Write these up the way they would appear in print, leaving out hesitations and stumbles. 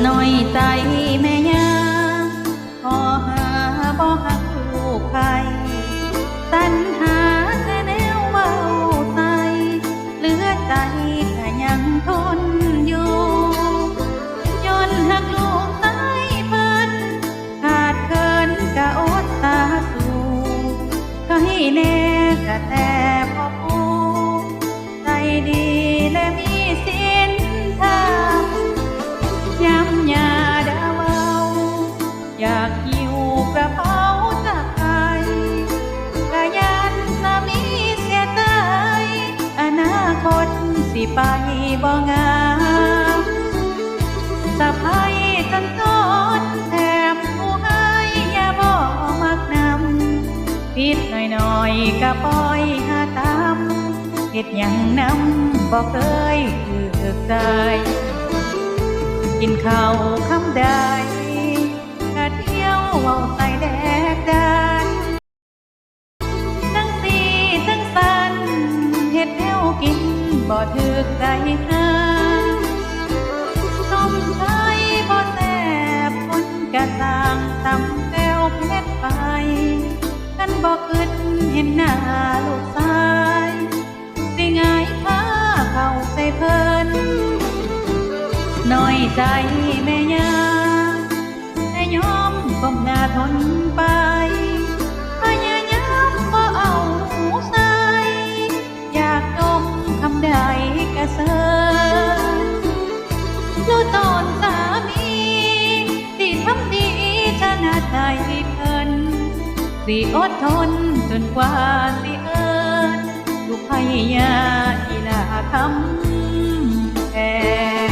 น้อยใจแม่ย่าขอหาบ่หักลูกไผสรรหาแต่แนวเว้าใส่เหลือใจก็ยังทนอยู่ย้อนหักลูกตายเพิ่นขาดเคินก็อดตาสู้ให้แน่ก็แต่พ่อผู้ใจดีและมีศีลธรรมย้ำยาดาเว้าอยากหิวกระเป๋าจากไทยกะยันสามีเสียใจอนาคตสิไปบ่งามสะพายจนทนแทบผู้ให้อย่าบ่มักนำผิดหน่อยๆก็ปล่อยหาตามเฮ็ดหยังนำบ่เคยถูกใจกินข้าวคำใดกะเที่ยวเว้าใส่แดกดันทั้งสีทั้งสันเฮ็ดแนวกินบ่ถูกใจหาต้มไทยบ่แซ่บคนกะต่างตำแต้วเผ็ดไปคันบ่คิดเห็นหน้าลูกชายสิง่ายพาเข้าใส่เพิ่นน้อยใจแม่ย่าแต่ยอมก้มหน้าทนไปพยายามบ่เอาหูใส่อยากดมคำใดกะเซินรู้ตอนสามีที่ทำดีชนะใจเพิ่นสิอดทนจนกว่าสิเอิ้นลูกพยาอีลาคำแพง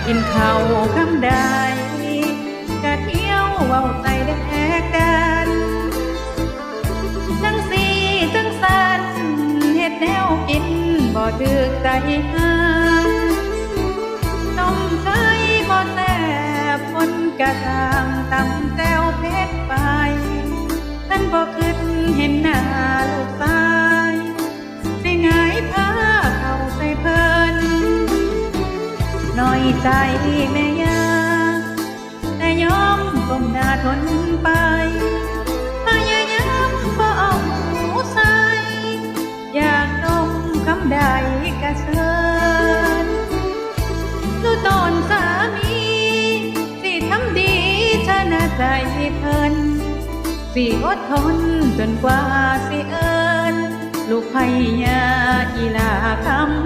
กินข้าวคำใดกะเที่ยวเว้าใส่แดกดันทั้งสีทั้งสันเฮ็ดแนวกินบ่ถูกใจหาต้มไก่บ่แซ่บคนกะต่างตำแต้วเผ็ดไปท่านบ่คิดเห็นหน้าลูกชายสิง่ายพาเข้าใส่เพิ่นน้อยใจแม่ย่าแต่ยอมก้มหน้าทนไปพยายามบ่เอาหูใส่อยากดมคำใดกะเชิญรู้ตอนสามีสิทำดีชนะใจเพิ่นสิอดทนจนกว่าสิเอิ้นลูกพยาอีลาคำ